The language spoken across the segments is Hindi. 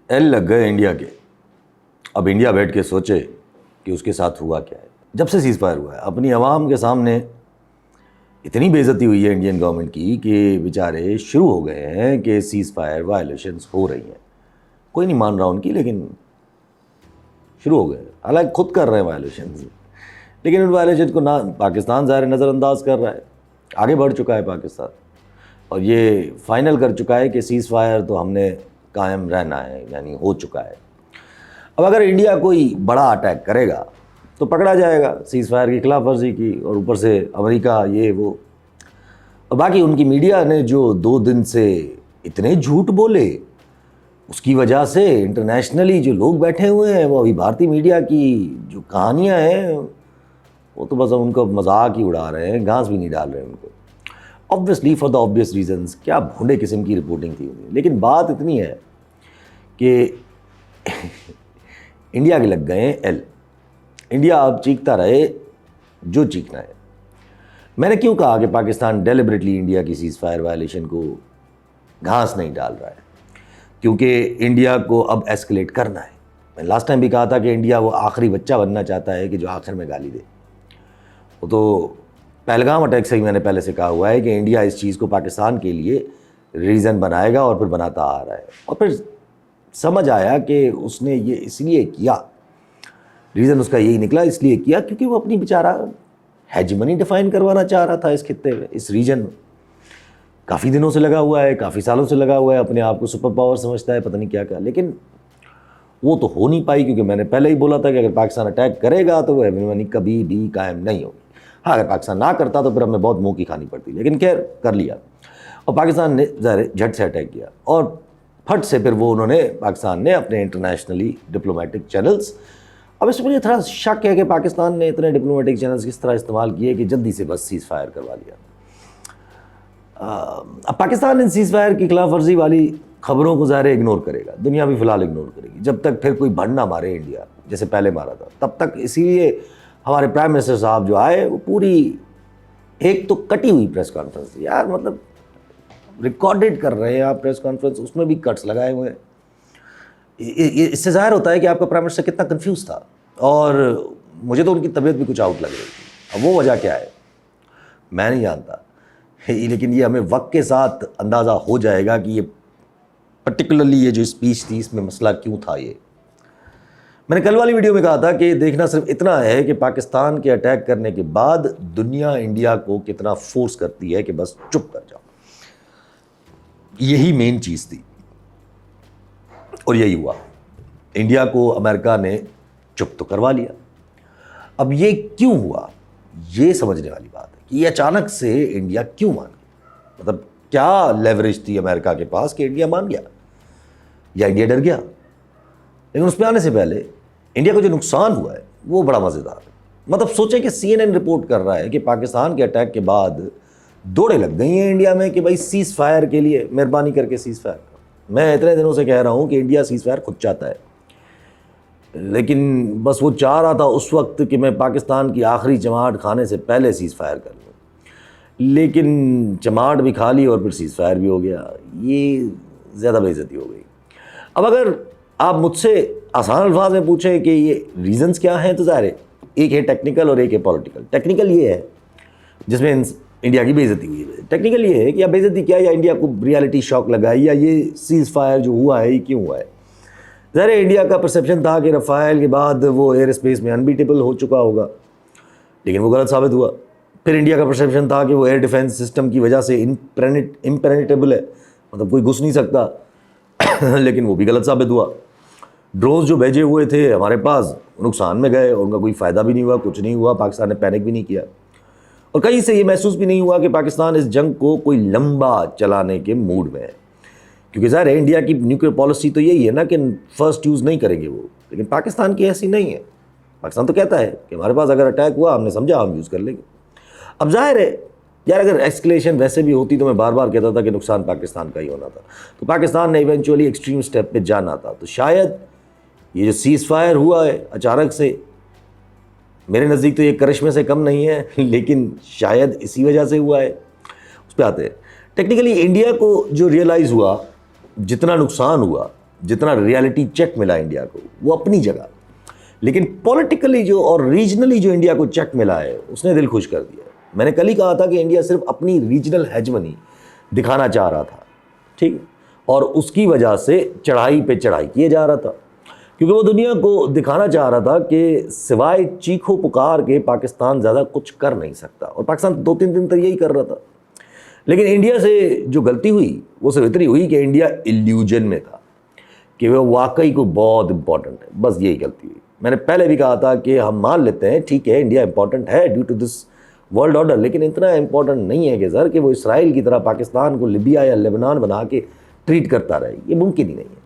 एल लग गए इंडिया के। अब इंडिया बैठ के सोचे कि उसके साथ हुआ क्या है। जब से सीज़ फायर हुआ है अपनी आवाम के सामने इतनी बेइज्जती हुई है इंडियन गवर्नमेंट की कि बेचारे शुरू हो गए हैं कि सीज़ फायर वायलेशंस हो रही हैं। कोई नहीं मान रहा उनकी, लेकिन शुरू हो गए। हालांकि खुद कर रहे हैं वायलेशंस, लेकिन उन वायलेशन को ना पाकिस्तान ज़ाहिर नज़रअंदाज कर रहा है। आगे बढ़ चुका है पाकिस्तान और ये फाइनल कर चुका है कि सीज़ फायर तो हमने कायम रहना है, यानी हो चुका है। अब अगर इंडिया कोई बड़ा अटैक करेगा तो पकड़ा जाएगा सीज़ फायर की खिलाफ वर्जी की, और ऊपर से अमेरिका ये वो। और बाकी उनकी मीडिया ने जो 2 दिन से इतने झूठ बोले, उसकी वजह से इंटरनेशनली जो लोग बैठे हुए हैं वो अभी भारतीय मीडिया की जो कहानियाँ हैं वो तो बस उनको मजाक ही उड़ा रहे हैं, घास भी नहीं डाल रहे हैं उनको। Obviously for the obvious reasons, क्या भूडे किस्म की रिपोर्टिंग थी उन्हें। लेकिन बात इतनी है कि इंडिया के लग गए हैं एल। इंडिया अब चीखता रहे जो चीखना है। मैंने क्यों कहा कि पाकिस्तान डेलिबरेटली इंडिया की सीज़ फायर वायलेशन को घास नहीं डाल रहा है, क्योंकि इंडिया को अब एस्केलेट करना है। मैंने लास्ट टाइम भी कहा था कि इंडिया वो आखिरी बच्चा बनना चाहता है कि जो आखिर में गाली दे। वो तो पहलगाम अटैक से ही मैंने पहले से कहा हुआ है कि इंडिया इस चीज़ को पाकिस्तान के लिए रीज़न बनाएगा और फिर बनाता आ रहा है। और फिर समझ आया कि उसने ये इसलिए किया, रीज़न उसका यही निकला, इसलिए किया क्योंकि वो अपनी बेचारा हेजमनी डिफ़ाइन करवाना चाह रहा था इस खित्ते में, इस रीजन में। काफ़ी दिनों से लगा हुआ है, काफ़ी सालों से लगा हुआ है, अपने आप को सुपर पावर समझता है, पता नहीं क्या क्या। लेकिन वो तो हो नहीं पाई, क्योंकि मैंने पहले ही बोला था कि अगर पाकिस्तान अटैक करेगा तो वो हेजमनी कभी भी कायम नहीं होगी। हाँ, अगर पाकिस्तान ना करता तो फिर हमें बहुत मुँह की खानी पड़ती, लेकिन खैर कर लिया। और पाकिस्तान ने ज़ाहिर झट से अटैक किया और फट से फिर वो उन्होंने पाकिस्तान ने अपने इंटरनेशनली डिप्लोमेटिक चैनल्स, अब इसमें मुझे थोड़ा शक है कि पाकिस्तान ने इतने डिप्लोमेटिक चैनल्स किस तरह इस्तेमाल किए कि जल्दी से बस सीज़ फायर करवा लिया। अब पाकिस्तान इन सीज़ फायर की खिलाफ वर्जी वाली खबरों को ज़ाहिर इग्नोर करेगा, दुनिया भी फ़िलहाल इग्नोर करेगी जब तक फिर कोई भड़ ना मारे इंडिया जैसे पहले मारा था तब तक। इसीलिए हमारे प्राइम मिनिस्टर साहब जो आए वो पूरी एक तो कटी हुई प्रेस कॉन्फ्रेंस थी यार, मतलब रिकॉर्डेड कर रहे हैं आप प्रेस कॉन्फ्रेंस, उसमें भी कट्स लगाए हुए हैं। इससे ज़ाहिर होता है कि आपका प्राइम मिनिस्टर कितना कंफ्यूज था, और मुझे तो उनकी तबीयत भी कुछ आउट लग रही थी। अब वो वजह क्या है मैं नहीं जानता, लेकिन ये हमें वक्त के साथ अंदाज़ा हो जाएगा कि ये पर्टिकुलरली ये जो स्पीच थी इसमें मसला क्यों था। ये मैंने कल वाली वीडियो में कहा था कि देखना सिर्फ इतना है कि पाकिस्तान के अटैक करने के बाद दुनिया इंडिया को कितना फोर्स करती है कि बस चुप कर जाओ। यही मेन चीज़ थी और यही हुआ। इंडिया को अमेरिका ने चुप तो करवा लिया। अब ये क्यों हुआ, ये समझने वाली बात है कि ये अचानक से इंडिया क्यों मान गया। मतलब क्या लेवरेज थी अमेरिका के पास कि इंडिया मान गया, या इंडिया डर गया। लेकिन उस पर आने से पहले इंडिया को जो नुकसान हुआ है वो बड़ा मज़ेदार है। मतलब सोचें कि CNN रिपोर्ट कर रहा है कि पाकिस्तान के अटैक के बाद दौड़े लग गई हैं इंडिया में कि भाई सीज़ फायर के लिए मेहरबानी करके सीज़ फायर। मैं इतने दिनों से कह रहा हूँ कि इंडिया सीज़ फायर खुद चाहता है, लेकिन बस वो चाह रहा था उस वक्त कि मैं पाकिस्तान की आखिरी चमाट खाने से पहले सीज़ फायर कर लूँ। लेकिन चमाट भी खा ली और फिर सीज़ फायर भी हो गया। ये ज़्यादा बेइज्जती हो गई। अब अगर आप मुझसे आसान अल्फाज में पूछें कि ये रीज़न्स क्या हैं, तो ज़ाहिर है एक है टेक्निकल और एक है पॉलिटिकल। टेक्निकल ये है जिसमें इंडिया की बेइज्जती हुई है। टेक्निकल ये है कि या बेइज्जती क्या, या इंडिया को रियलिटी शॉक लगा है, या ये सीज़ फायर जो हुआ है ये क्यों हुआ है। ज़ाहिर है इंडिया का परसेप्शन था कि रफ़ाइल के बाद वो एयर स्पेस में अनबीटेबल हो चुका होगा, लेकिन वो गलत साबित हुआ। फिर इंडिया का परसेप्शन था कि वो एयर डिफेंस सिस्टम की वजह से इम्पेनिट्रेबल है, मतलब कोई घुस नहीं सकता लेकिन वो भी गलत साबित हुआ। ड्रोन्स जो भेजे हुए थे हमारे पास नुकसान में गए, उनका कोई फ़ायदा भी नहीं हुआ, कुछ नहीं हुआ, पाकिस्तान ने पैनिक भी नहीं किया। और कहीं से ये महसूस भी नहीं हुआ कि पाकिस्तान इस जंग को कोई लंबा चलाने के मूड में है, क्योंकि ज़ाहिर है इंडिया की न्यूक्लियर पॉलिसी तो यही है ना कि फर्स्ट यूज़ नहीं करेंगे वो, लेकिन पाकिस्तान की ऐसी नहीं है। पाकिस्तान तो कहता है कि हमारे पास अगर अटैक हुआ, हमने समझा, हम यूज़ कर लेंगे। अब ज़ाहिर है यार अगर एस्केलेशन वैसे भी होती तो मैं बार बार कहता था कि नुकसान पाकिस्तान का ही होना था, तो पाकिस्तान ने इवेंचुअली एक्सट्रीम स्टेप पे जाना था। तो शायद ये जो सीज़ फायर हुआ है अचानक से, मेरे नज़दीक तो ये करिश्मे से कम नहीं है, लेकिन शायद इसी वजह से हुआ है। उस पर आते हैं। टेक्निकली इंडिया को जो रियलाइज़ हुआ जितना नुकसान हुआ जितना रियलिटी चेक मिला इंडिया को वो अपनी जगह, लेकिन पॉलिटिकली जो और रीजनली जो इंडिया को चेक मिला है उसने दिल खुश कर दिया। मैंने कल ही कहा था कि इंडिया सिर्फ अपनी रीजनल हेजमनी दिखाना चाह रहा था, ठीक, और उसकी वजह से चढ़ाई पे चढ़ाई किए जा रहा था, क्योंकि वो दुनिया को दिखाना चाह रहा था कि सिवाय चीखो पुकार के पाकिस्तान ज़्यादा कुछ कर नहीं सकता। और पाकिस्तान 2-3 दिन तक यही कर रहा था। लेकिन इंडिया से जो गलती हुई वो सिर्फ इतनी हुई कि इंडिया इल्यूजन में था कि वो वाकई को बहुत इंपॉर्टेंट है, बस यही गलती हुई। मैंने पहले भी कहा था कि हम मान लेते हैं ठीक है इंडिया इंपॉर्टेंट है due to this world order, लेकिन इतना इंपॉर्टेंट नहीं है कि सर कि वो इसराइल की तरह पाकिस्तान को लिबिया या लेबनान बना के ट्रीट करता रहे, ये मुमकिन ही नहीं है।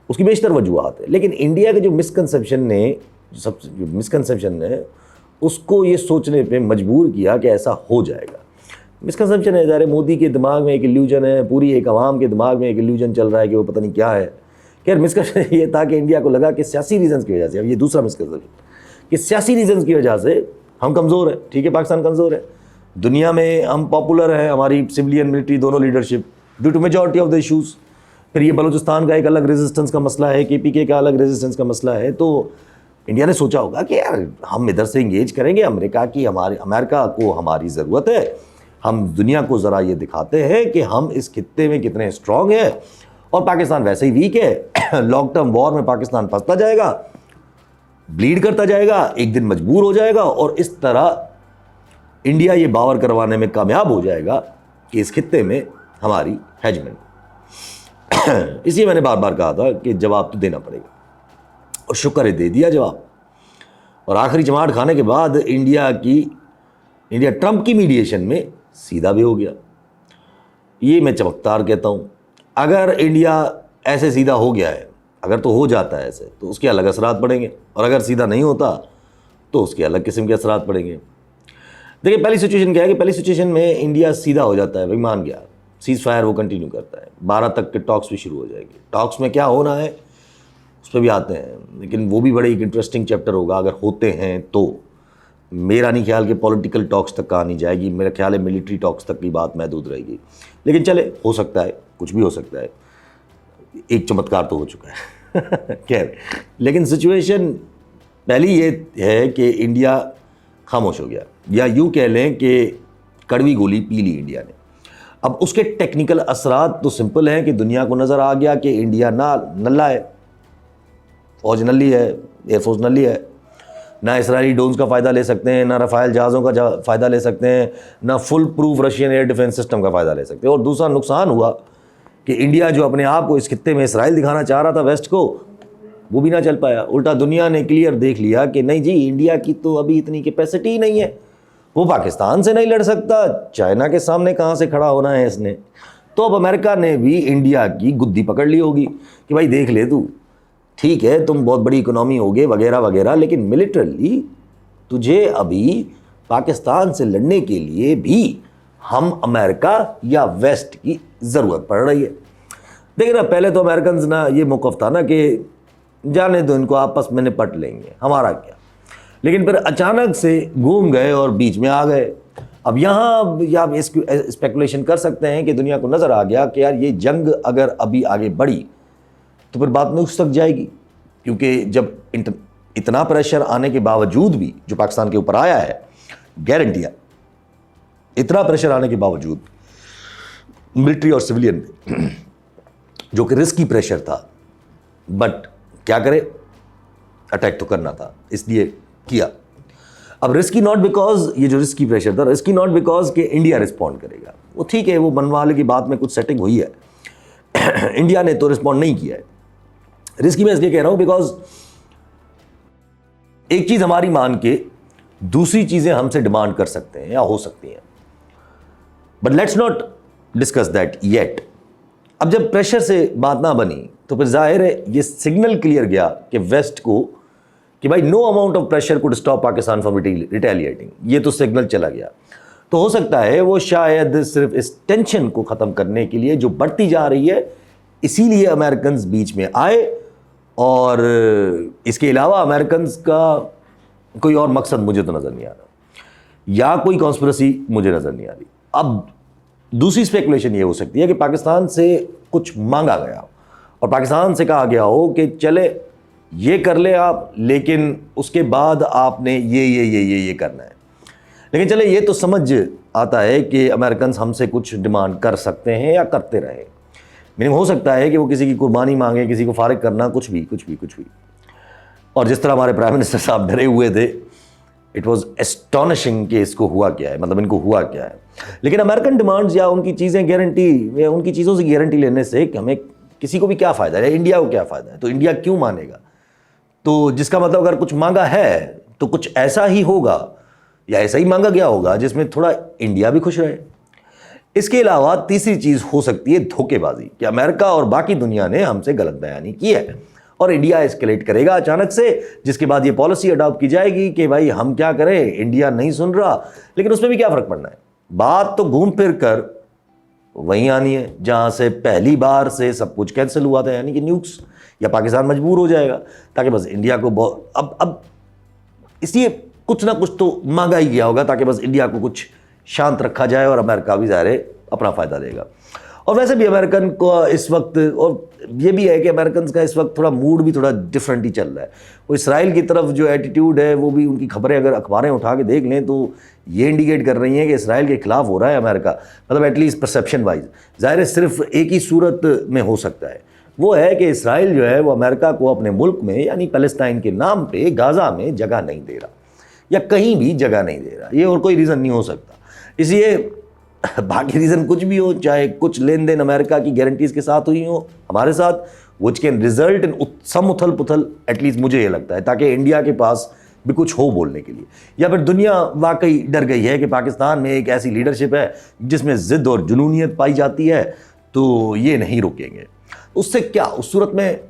उसकी बेशतर वजूहत है, लेकिन इंडिया के जो मिसकंसेप्शन ने उसको ये सोचने पे मजबूर किया कि ऐसा हो जाएगा। मिसकंसेप्शन है, ज़ाहिर मोदी के दिमाग में एक इल्यूजन है, पूरी एक आवाम के दिमाग में एक इल्यूजन चल रहा है कि वो पता नहीं क्या है। खैर मिसकंसेप्शन ये था कि इंडिया को लगा कि सियासी रीजंस की वजह से, अब ये दूसरा मिसकंसेप्शन कि सियासी रीजंस की वजह से हम कमज़ोर हैं। ठीक है, पाकिस्तान कमज़ोर है, दुनिया में हम पॉपुलर हैं, हमारी सिविलियन मिलिट्री दोनों leadership due to majority of the issues. फिर ये बलूचिस्तान का एक अलग रेजिस्टेंस का मसला है, KPK का अलग रेजिस्टेंस का मसला है। तो इंडिया ने सोचा होगा कि यार हम इधर से इंगेज करेंगे, अमेरिका को हमारी ज़रूरत है, हम दुनिया को ज़रा ये दिखाते हैं कि हम इस खित्ते में कितने स्ट्रॉन्ग हैं, और पाकिस्तान वैसे ही वीक है। लॉन्ग टर्म वॉर में पाकिस्तान फंसता जाएगा, ब्लीड करता जाएगा, एक दिन मजबूर हो जाएगा, और इस तरह इंडिया ये बावर करवाने में कामयाब हो जाएगा कि इस खित्ते में हमारी हेजमेंट। इसलिए मैंने बार बार कहा था कि जवाब तो देना पड़ेगा, और शुक्र है दे दिया जवाब। और आखिरी चमाट खाने के बाद इंडिया ट्रंप की मीडिएशन में सीधा भी हो गया। ये मैं चमकदार कहता हूँ। अगर इंडिया ऐसे सीधा हो गया है, अगर तो हो जाता है ऐसे, तो उसके अलग असरात पड़ेंगे, और अगर सीधा नहीं होता तो उसके अलग किस्म के असरात पड़ेंगे। देखिए पहली सिचुएशन क्या है कि पहली सिचुएशन में इंडिया सीधा हो जाता है, भाई मान गया, सीज़ फायर वो कंटिन्यू करता है, 12 तक के टॉक्स भी शुरू हो जाएंगे। टॉक्स में क्या होना है उस पर भी आते हैं, लेकिन वो भी बड़े एक इंटरेस्टिंग चैप्टर होगा अगर होते हैं तो। मेरा नहीं ख्याल कि पॉलिटिकल टॉक्स तक कहानी जाएगी, मेरा ख्याल है मिलिट्री टॉक्स तक की बात महदूद रहेगी, लेकिन चले हो सकता है, कुछ भी हो सकता है, एक चमत्कार तो हो चुका है। खैर, लेकिन सिचुएशन पहली ये है कि इंडिया खामोश हो गया, या यूँ कह लें कि कड़वी गोली पी ली इंडिया ने। अब उसके टेक्निकल असरात तो सिंपल हैं कि दुनिया को नज़र आ गया कि इंडिया ना नल्ला है, फौज नल्ली है, एयरफोर्स नल्ली है, ना इसराइली ड्रोन्स का फ़ायदा ले सकते हैं, ना रफ़ाइल जहाज़ों का फ़ायदा ले सकते हैं, ना full proof Russian air defence system का फ़ायदा ले सकते हैं। और दूसरा नुकसान हुआ कि इंडिया जो अपने आप को इस खित्ते में इसराइल दिखाना चाह रहा था वेस्ट को, वो भी ना चल पाया। उल्टा दुनिया ने क्लियर देख लिया कि नहीं जी, इंडिया की तो अभी इतनी कैपेसिटी ही नहीं है, वो पाकिस्तान से नहीं लड़ सकता, चाइना के सामने कहाँ से खड़ा होना है इसने। तो अब अमेरिका ने भी इंडिया की गुद्दी पकड़ ली होगी कि भाई देख ले तू, ठीक है तुम बहुत बड़ी इकोनॉमी होगे वगैरह वगैरह, लेकिन मिलिटरली तुझे अभी पाकिस्तान से लड़ने के लिए भी हम अमेरिका या वेस्ट की ज़रूरत पड़ रही है। देखिए ना, पहले तो अमेरिकन ना ये मौक़िफ़ था ना कि जाने दो इनको, आपस में निपट लेंगे, हमारा क्या। लेकिन फिर अचानक से घूम गए और बीच में आ गए। अब यहाँ या स्पेकुलेशन कर सकते हैं कि दुनिया को नज़र आ गया कि यार ये जंग अगर अभी आगे बढ़ी तो फिर बात नुक्स तक जाएगी, क्योंकि जब इतना प्रेशर आने के बावजूद भी जो पाकिस्तान के ऊपर आया है, गारंटी है इतना प्रेशर आने के बावजूद मिलिट्री और सिविलियन में, जो कि रिस्की प्रेशर था, बट क्या करे, अटैक तो करना था इसलिए किया। अब रिस्की नॉट बिकॉज ये जो रिस्की प्रेशर था, रिस्की नॉट बिकॉज कि इंडिया रिस्पॉन्ड करेगा, वो ठीक है, वो बनवाले की बात में कुछ सेटिंग हुई है, इंडिया ने तो रिस्पॉन्ड नहीं किया है। रिस्की मैं इसलिए कह रहा हूं बिकॉज एक चीज हमारी मान के दूसरी चीजें हमसे डिमांड कर सकते हैं या हो सकती हैं, but let's not discuss that yet. अब जब प्रेशर से बात ना बनी तो फिर जाहिर है ये सिग्नल क्लियर गया कि वेस्ट को कि भाई no amount of pressure could stop Pakistan from retaliating, ये तो सिग्नल चला गया। तो हो सकता है वो शायद सिर्फ इस टेंशन को ख़त्म करने के लिए जो बढ़ती जा रही है, इसीलिए अमेरिकन बीच में आए, और इसके अलावा अमेरिकन का कोई और मकसद मुझे तो नज़र नहीं आ रहा, या कोई कॉन्स्पिरेसी मुझे नज़र नहीं आ रही। अब दूसरी स्पेकुलेशन ये हो सकती है कि पाकिस्तान से कुछ मांगा गया और पाकिस्तान से कहा गया हो कि चले ये कर ले आप, लेकिन उसके बाद आपने ये करना है। लेकिन चले ये तो समझ आता है कि अमेरिकन हमसे कुछ डिमांड कर सकते हैं या करते रहे। मीनिंग हो सकता है कि वो किसी की कुर्बानी मांगे, किसी को फारिग करना, कुछ भी। और जिस तरह हमारे प्राइम मिनिस्टर साहब डरे हुए थे, इट वॉज एस्टॉनिशिंग कि इसको हुआ क्या है, मतलब इनको हुआ क्या है। लेकिन अमेरिकन डिमांड्स या उनकी चीज़ें गारंटी, उनकी चीज़ों से गारंटी लेने से हमें किसी को भी क्या फ़ायदा है, इंडिया को क्या फ़ायदा है? तो इंडिया क्यों मानेगा? तो जिसका मतलब अगर कुछ मांगा है तो कुछ ऐसा ही होगा या ऐसा ही मांगा गया होगा जिसमें थोड़ा इंडिया भी खुश रहे। इसके अलावा तीसरी चीज़ हो सकती है धोखेबाजी, कि अमेरिका और बाकी दुनिया ने हमसे गलत बयानी की है और इंडिया एस्केलेट करेगा अचानक से, जिसके बाद ये पॉलिसी अडॉप्ट की जाएगी कि भाई हम क्या करें, इंडिया नहीं सुन रहा। लेकिन उसमें भी क्या फ़र्क पड़ना है, बात तो घूम फिर कर वहीं आनी है जहाँ से पहली बार से सब कुछ कैंसिल हुआ था, यानी कि न्यूक्स, या पाकिस्तान मजबूर हो जाएगा ताकि बस इंडिया को अब इसलिए कुछ ना कुछ तो मांगा ही गया होगा ताकि बस इंडिया को कुछ शांत रखा जाए और अमेरिका भी ज़ाहिर अपना फ़ायदा लेगा। और वैसे भी अमेरिकन को इस वक्त, और ये भी है कि अमेरिकन का इस वक्त थोड़ा मूड भी थोड़ा डिफरेंट ही चल रहा है। वो इसराइल की तरफ जो एटीट्यूड है, वो भी उनकी खबरें अगर अखबारें उठा के देख लें तो ये इंडिकेट कर रही हैं कि इसराइल के खिलाफ हो रहा है अमेरिका, मतलब एटलीस्ट परसेप्शन वाइज। ज़ाहिर है सिर्फ एक ही सूरत में हो सकता है, वो है कि इसराइल जो है वो अमेरिका को अपने मुल्क में यानी पैलेस्टाइन के नाम पे गाज़ा में जगह नहीं दे रहा, या कहीं भी जगह नहीं दे रहा। ये और कोई रीज़न नहीं हो सकता। इसलिए बाकी रीज़न कुछ भी हो, चाहे कुछ लेन देन अमेरिका की गारंटीज़ के साथ हुई हो हमारे साथ, विच कैन रिजल्ट इन सम उथल पुथल, एटलीस्ट मुझे ये लगता है, ताकि इंडिया के पास भी कुछ हो बोलने के लिए। या फिर दुनिया वाकई डर गई है कि पाकिस्तान में एक ऐसी लीडरशिप है जिसमें ज़िद और जुनूनियत पाई जाती है, तो ये नहीं रुकेंगे। उससे क्या, उस सूरत में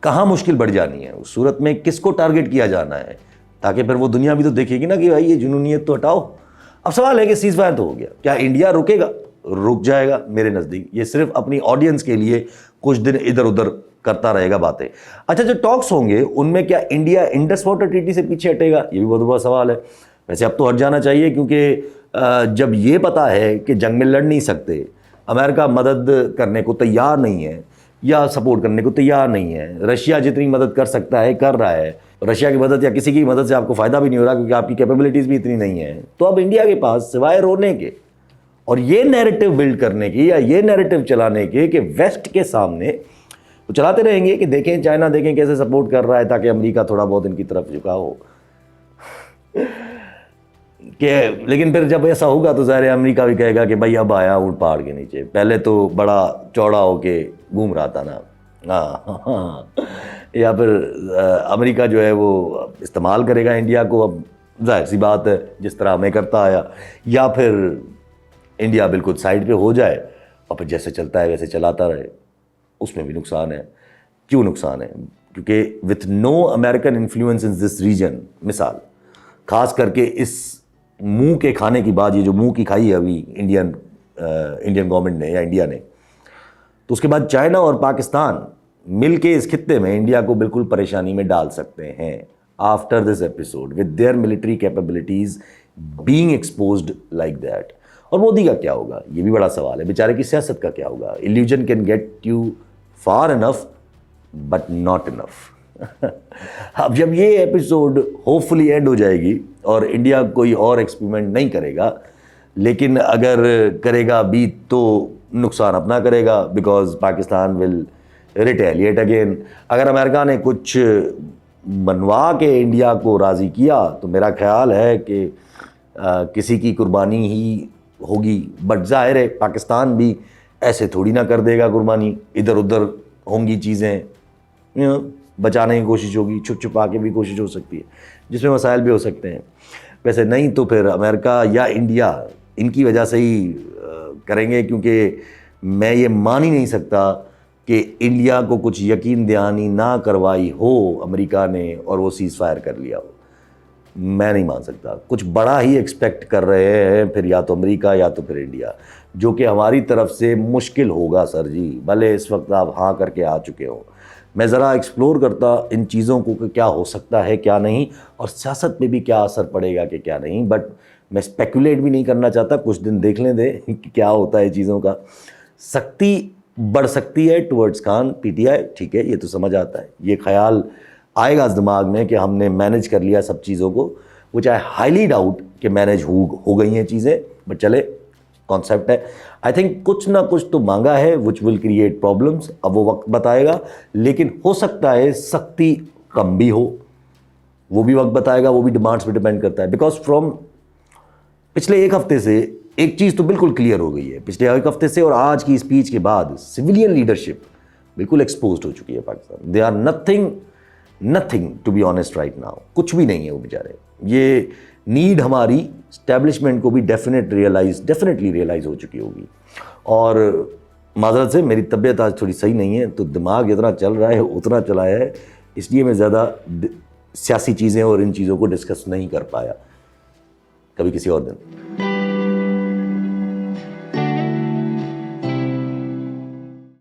कहाँ मुश्किल बढ़ जानी है, उस सूरत में किसको टारगेट किया जाना है, ताकि फिर वो दुनिया भी तो देखेगी ना कि भाई ये जुनूनियत तो हटाओ। अब सवाल है कि सीज़ फायर तो हो गया, क्या इंडिया रुकेगा? रुक जाएगा मेरे नज़दीक। ये सिर्फ अपनी ऑडियंस के लिए कुछ दिन इधर उधर करता रहेगा बातें। अच्छा, जो टॉक्स होंगे उनमें क्या इंडिया इंडस वाटर ट्रीटी से पीछे हटेगा? ये भी बहुत बड़ा सवाल है। वैसे अब तो हट जाना चाहिए, क्योंकि जब ये पता है कि जंग में लड़ नहीं सकते, अमेरिका मदद करने को तैयार नहीं है या सपोर्ट करने को तैयार नहीं है, रशिया जितनी मदद कर सकता है कर रहा है, रशिया की मदद या किसी की मदद से आपको फ़ायदा भी नहीं हो रहा क्योंकि आपकी कैपेबिलिटीज़ भी इतनी नहीं है, तो अब इंडिया के पास सिवाय रोने के और ये नैरेटिव बिल्ड करने की या ये नैरेटिव चलाने के कि वेस्ट के सामने वो चलाते रहेंगे कि देखें चाइना, देखें कैसे सपोर्ट कर रहा है, ताकि अमेरिका थोड़ा बहुत इनकी तरफ झुका हो कि। लेकिन फिर जब ऐसा होगा तो ज़ाहिर है अमेरिका भी कहेगा कि भाई अब आया ऊँट पहाड़ के नीचे, पहले तो बड़ा चौड़ा होके घूम रहा था ना। हाँ या फिर अमेरिका जो है वो इस्तेमाल करेगा इंडिया को, अब जाहिर सी बात है जिस तरह हमें करता आया, या फिर इंडिया बिल्कुल साइड पे हो जाए और फिर जैसे चलता है वैसे चलाता रहे। उसमें भी नुकसान है। क्यों नुकसान है? क्योंकि with no American influence in this region, मिसाल खास करके इस मुंह के खाने की बात, ये जो मुंह की खाई है अभी इंडियन गवर्नमेंट ने या इंडिया ने, तो उसके बाद चाइना और पाकिस्तान मिल के इस खित्ते में इंडिया को बिल्कुल परेशानी में डाल सकते हैं after this episode with their military capabilities being exposed like that. और मोदी का क्या होगा, ये भी बड़ा सवाल है। बेचारे की सियासत का क्या होगा? Illusion can get you far enough but not enough. अब जब ये एपिसोड होपफुली एंड हो जाएगी और इंडिया कोई और एक्सपेरिमेंट नहीं करेगा, लेकिन अगर करेगा भी तो नुकसान अपना करेगा, because Pakistan will retaliate again. अगर अमेरिका ने कुछ बनवा के इंडिया को राज़ी किया तो मेरा ख्याल है कि किसी की कुर्बानी ही होगी, बट ज़ाहिर है पाकिस्तान भी ऐसे थोड़ी ना कर देगा कुर्बानी, इधर उधर होंगी चीज़ें, बचाने की कोशिश होगी, छुप छुपा के भी कोशिश हो सकती है, जिसमें मसाइल भी हो सकते हैं। वैसे नहीं तो फिर अमेरिका या इंडिया इनकी वजह से ही करेंगे, क्योंकि मैं ये मान ही नहीं सकता कि इंडिया को कुछ यकीन दहानी ना करवाई हो अमेरिका ने और वो सीज़ फायर कर लिया हो। मैं नहीं मान सकता। कुछ बड़ा ही एक्सपेक्ट कर रहे हैं फिर, या तो अमेरिका या तो फिर इंडिया, जो कि हमारी तरफ से मुश्किल होगा सर जी। भले इस वक्त आप हाँ करके आ चुके हो, मैं ज़रा एक्सप्लोर करता इन चीज़ों को कि क्या हो सकता है क्या नहीं, और सियासत पे भी क्या असर पड़ेगा कि क्या नहीं। बट मैं स्पेकुलेट भी नहीं करना चाहता, कुछ दिन देख लें दे कि क्या होता है चीज़ों का। सख्ती बढ़ सकती है टुवर्ड्स खान पीटीआई, ठीक है, ये तो समझ आता है, ये ख्याल आएगा दिमाग में कि हमने मैनेज कर लिया सब चीज़ों को, विच आई हाईली डाउट कि मैनेज हो गई हैं चीज़ें, बट चले कॉन्सेप्ट है। आई थिंक कुछ ना कुछ तो मांगा है विच विल क्रिएट प्रॉब्लम्स, अब वो वक्त बताएगा, लेकिन हो सकता है सख्ती कम भी हो, वो भी वक्त बताएगा, वो भी डिमांड्स पे डिपेंड करता है। बिकॉज फ्रॉम पिछले एक हफ्ते से एक चीज़ तो बिल्कुल क्लियर हो गई है, पिछले एक हफ्ते से और आज की स्पीच के बाद सिविलियन लीडरशिप बिल्कुल एक्सपोज्ड हो चुकी है Pakistan. They are nothing to be honest right now, कुछ भी नहीं है वो बेचारे। ये नीड हमारी स्टैब्लिशमेंट को भी डेफिनेटली रियलाइज़ हो चुकी होगी। और माजरत से मेरी तबीयत आज थोड़ी सही नहीं है, तो दिमाग जितना चल रहा है उतना चलाया है, इसलिए मैं ज़्यादा सियासी चीज़ें और इन चीज़ों को डिस्कस नहीं कर पाया। कभी किसी और दिन।